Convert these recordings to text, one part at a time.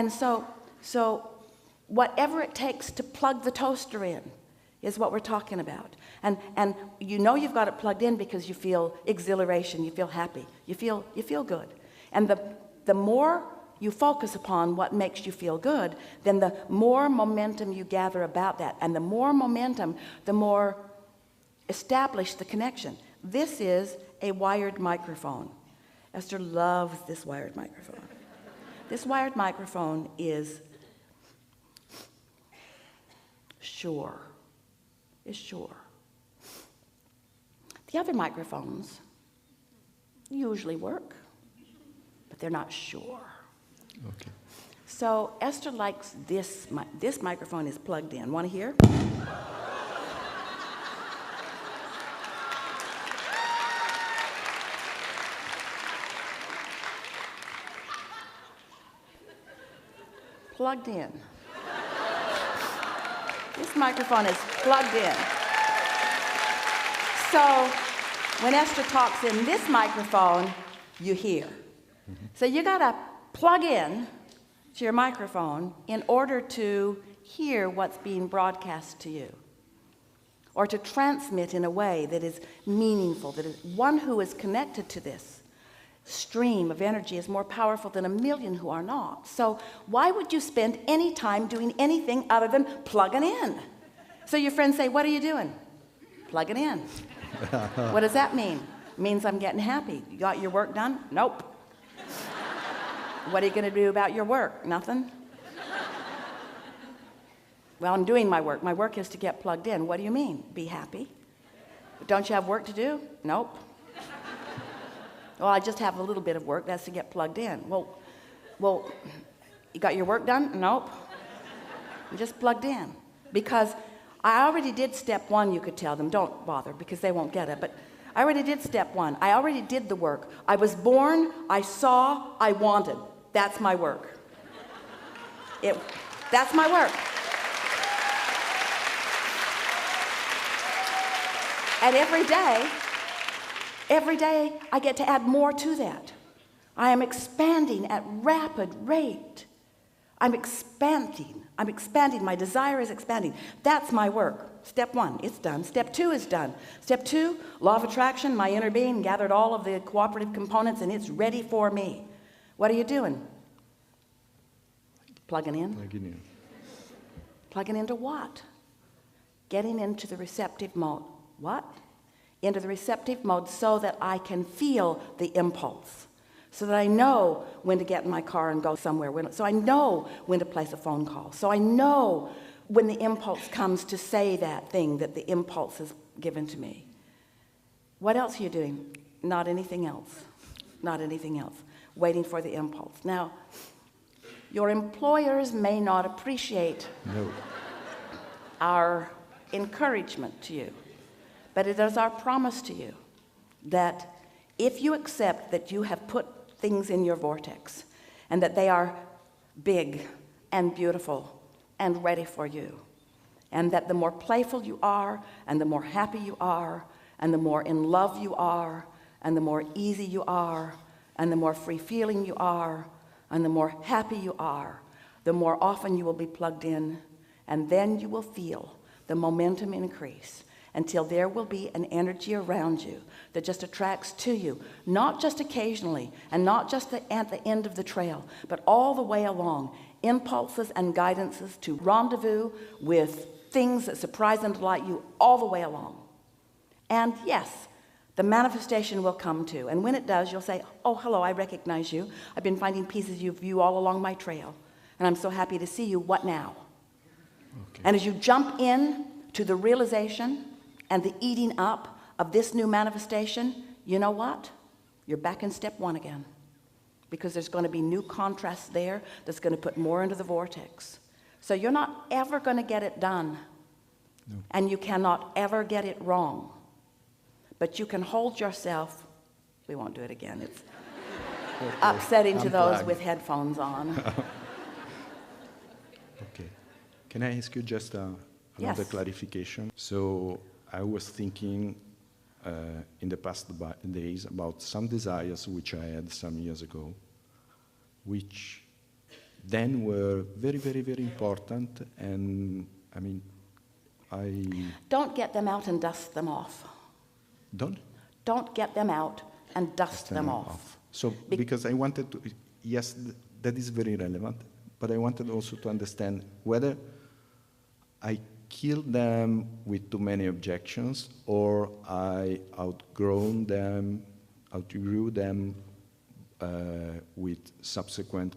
And so whatever it takes to plug the toaster in is what we're talking about. And you know you've got it plugged in because you feel exhilaration, you feel happy, you feel good. And the more you focus upon what makes you feel good, then the more momentum you gather about that. And the more momentum, the more established the connection. This is a wired microphone. Esther loves this wired microphone. This wired microphone is sure. Is sure. The other microphones usually work, but they're not sure. Okay. So Esther likes this. This microphone is plugged in. Want to hear? Plugged in. This microphone is plugged in. So when Esther talks in this microphone, you hear. Mm-hmm. So you got to plug in to your microphone in order to hear what's being broadcast to you, or to transmit in a way that is meaningful, that is one who is connected to this stream of energy is more powerful than a million who are not. So why would you spend any time doing anything other than plugging in? So your friends say, what are you doing? Plugging in. What does that mean? It means I'm getting happy. You got your work done? Nope. What are you going to do about your work? Nothing. Well, I'm doing my work. My work is to get plugged in. What do you mean? Be happy. Don't you have work to do? Nope. Well, I just have a little bit of work. That's to get plugged in. Well, you got your work done? Nope. I'm just plugged in. Because I already did step one, you could tell them. Don't bother, because they won't get it. But I already did step one. I already did the work. I was born, I saw, I wanted. That's my work. That's my work. And every day, I get to add more to that. I am expanding at rapid rate. I'm expanding. My desire is expanding. That's my work. Step one, it's done. Step two is done. Step two, law of attraction, my inner being gathered all of the cooperative components and it's ready for me. What are you doing? Plugging in? Plugging in. Plugging into what? Getting into the receptive mode. What? Into the receptive mode so that I can feel the impulse. So that I know when to get in my car and go somewhere. So I know when to place a phone call. So I know when the impulse comes to say that thing that the impulse has given to me. What else are you doing? Not anything else. Not anything else. Waiting for the impulse. Now, your employers may not appreciate our encouragement to you, but it is our promise to you that if you accept that you have put things in your vortex and that they are big and beautiful and ready for you, and that the more playful you are and the more happy you are and the more in love you are and the more easy you are and the more free-feeling you are and the more happy you are, the more often you will be plugged in, and then you will feel the momentum increase until there will be an energy around you that just attracts to you, not just occasionally and not just at the end of the trail, but all the way along, impulses and guidances to rendezvous with things that surprise and delight you all the way along. And yes, the manifestation will come too. And when it does, you'll say, oh, hello, I recognize you. I've been finding pieces of you all along my trail, and I'm so happy to see you. What now? Okay. And as you jump in to the realization and the eating up of this new manifestation, you know what? You're back in step one again, because there's going to be new contrasts there that's going to put more into the vortex. So you're not ever going to get it done, and you cannot ever get it wrong. But you can hold yourself. We won't do it again. It's upsetting to those with headphones on. Okay. Can I ask you just another clarification? So I was thinking in the past days about some desires which I had some years ago, which then were very, very, very important. And I mean, Don't get them out and dust them off. Don't get them out and dust them off. So, because I wanted to, yes, that is very relevant, but I wanted also to understand whether I killed them with too many objections or I outgrew them with subsequent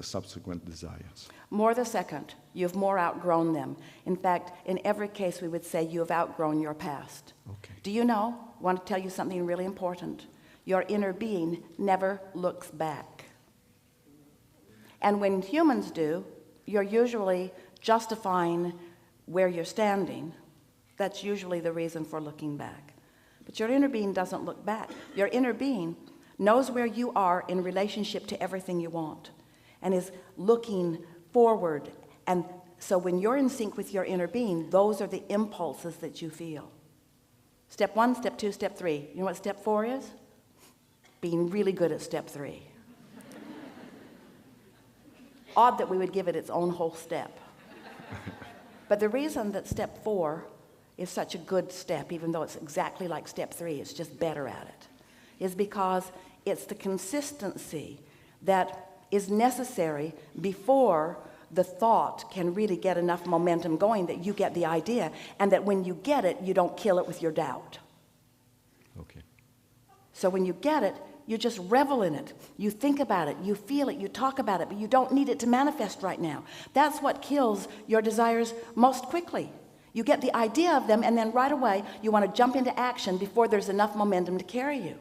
subsequent desires. More the second. You've more outgrown them. In fact, in every case, we would say you have outgrown your past. Okay. Do you know? I want to tell you something really important. Your inner being never looks back. And when humans do, you're usually justifying where you're standing. That's usually the reason for looking back. But your inner being doesn't look back. Your inner being knows where you are in relationship to everything you want and is looking forward. And so when you're in sync with your inner being, those are the impulses that you feel. Step 1, step 2, step 3. You know what step 4 is? Being really good at step 3. Odd that we would give it its own whole step. But the reason that step 4 is such a good step, even though it's exactly like step 3, it's just better at it, is because it's the consistency that is necessary before the thought can really get enough momentum going that you get the idea, and that when you get it, you don't kill it with your doubt. Okay. So when you get it, you just revel in it. You think about it, you feel it, you talk about it, but you don't need it to manifest right now. That's what kills your desires most quickly. You get the idea of them, and then right away, you want to jump into action before there's enough momentum to carry you.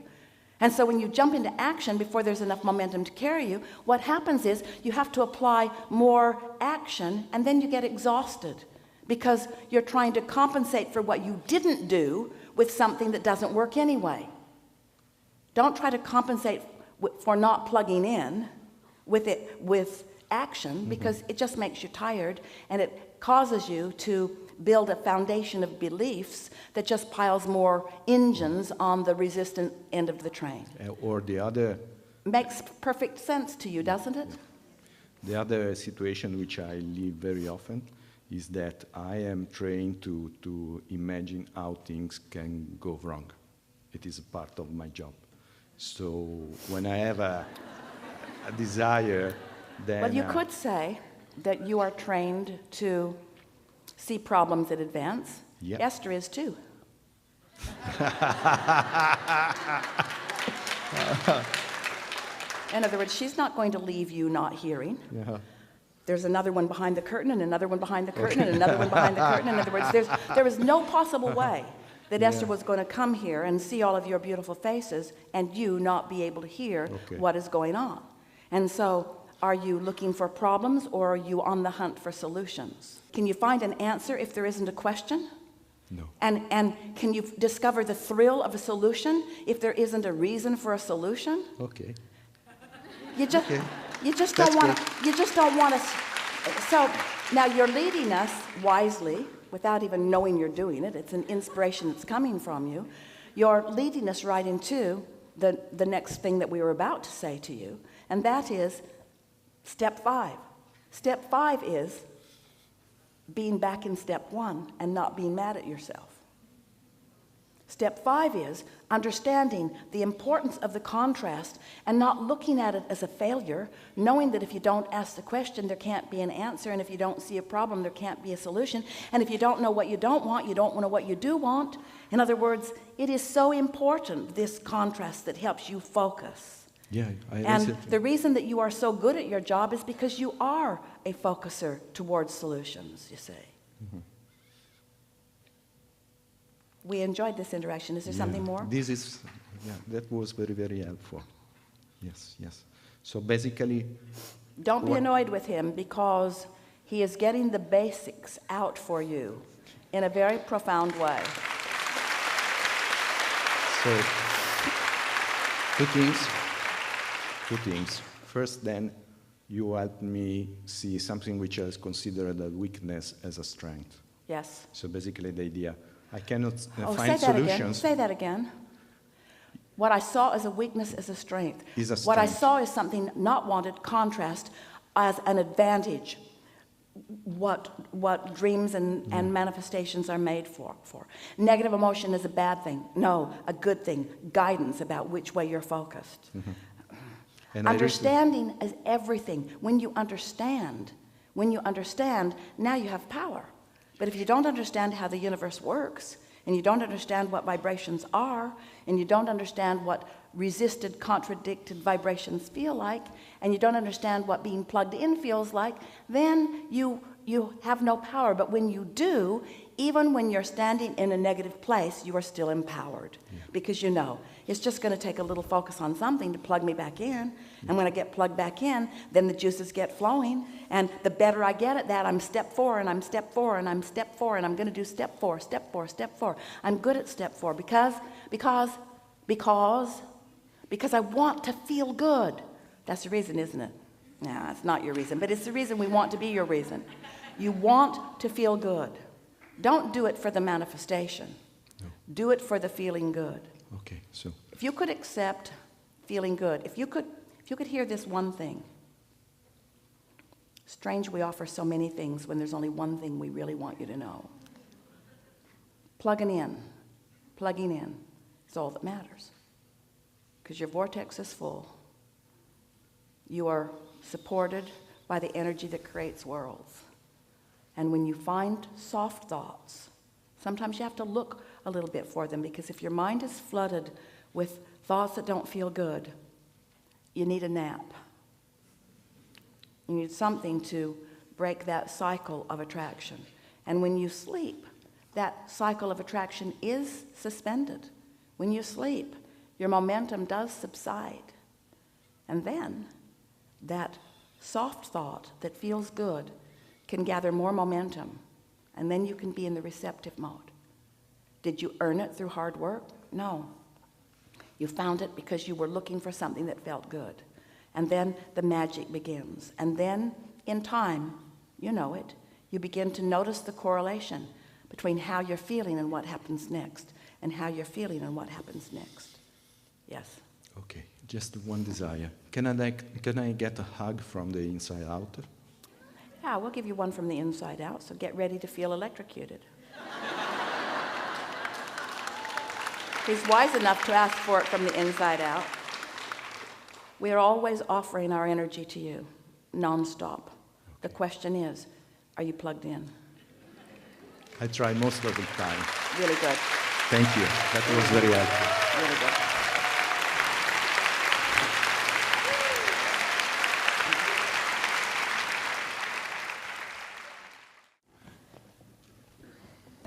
And so when you jump into action before there's enough momentum to carry you, what happens is you have to apply more action, and then you get exhausted because you're trying to compensate for what you didn't do with something that doesn't work anyway. Don't try to compensate for not plugging in with action, because it just makes you tired, and it causes you to build a foundation of beliefs that just piles more engines on the resistant end of the train. Or the other... Makes perfect sense to you, doesn't it? The other situation which I live very often is that I am trained to imagine how things can go wrong. It is a part of my job. So when I have a desire, then... Well, you could say that you are trained to see problems in advance. Yep. Esther is too. In other words, she's not going to leave you not hearing. Yeah. There's another one behind the curtain, and another one behind the curtain, and another one behind the curtain. In other words, there was no possible way that Esther was going to come here and see all of your beautiful faces and you not be able to hear what is going on. And so, are you looking for problems, or are you on the hunt for solutions? Can you find an answer if there isn't a question? No. And can you discover the thrill of a solution if there isn't a reason for a solution? Okay. You just don't want to. So now you're leading us wisely without even knowing you're doing it. It's an inspiration that's coming from you. You're leading us right into the next thing that we were about to say to you, and that is step 5. Step 5 is being back in step 1 and not being mad at yourself. Step 5 is understanding the importance of the contrast and not looking at it as a failure, knowing that if you don't ask the question, there can't be an answer, and if you don't see a problem, there can't be a solution, and if you don't know what you don't want, you don't know what you do want. In other words, it is so important, this contrast that helps you focus. Yeah, and the reason that you are so good at your job is because you are a focuser towards solutions, you see. Mm-hmm. We enjoyed this interaction. Is there something more? That was very, very helpful. Yes. So basically... Don't be annoyed with him, because he is getting the basics out for you in a very profound way. So, two things. First, then, you helped me see something which is considered a weakness as a strength. Yes. So basically the idea, I cannot find say that solutions. Again. Say that again. What I saw as a weakness is a strength. Is a What I strength. saw is something not wanted, contrast, as an advantage. What dreams and manifestations are made for. Negative emotion is a bad thing. No, a good thing. Guidance about which way you're focused. And Understanding is everything. When you understand, now you have power. But if you don't understand how the universe works, and you don't understand what vibrations are, and you don't understand what resisted, contradicted vibrations feel like, and you don't understand what being plugged in feels like, then you have no power. But when you do, even when you're standing in a negative place, you are still empowered. Because you know, it's just going to take a little focus on something to plug me back in. And when I get plugged back in, then the juices get flowing. And the better I get at that, I'm step 4, and I'm step 4, and I'm step 4, and I'm going to do step 4, step 4, step 4. I'm good at step 4 because I want to feel good. That's the reason, isn't it? No, it's not your reason, but it's the reason we want to be your reason. You want to feel good. Don't do it for the manifestation. No. Do it for the feeling good. Okay, so If you could accept feeling good, if you could hear this one thing. Strange we offer so many things when there's only one thing we really want you to know. Plugging in is all that matters. Because your vortex is full. You are supported by the energy that creates worlds. And when you find soft thoughts, sometimes you have to look a little bit for them, because if your mind is flooded with thoughts that don't feel good, you need a nap. You need something to break that cycle of attraction. And when you sleep, that cycle of attraction is suspended. When you sleep, your momentum does subside. And then that soft thought that feels good can gather more momentum, and then you can be in the receptive mode. Did you earn it through hard work? No. You found it because you were looking for something that felt good. And then the magic begins. And then, in time, you know it, you begin to notice the correlation between how you're feeling and what happens next, and how you're feeling and what happens next. Yes? okay, just one desire. Can I get a hug from the inside out? Yeah, we'll give you one from the inside out, so get ready to feel electrocuted. He's wise enough to ask for it from the inside out. We are always offering our energy to you, nonstop. The question is, are you plugged in? I try most of the time. Really good. Thank you. That was very helpful. Really good.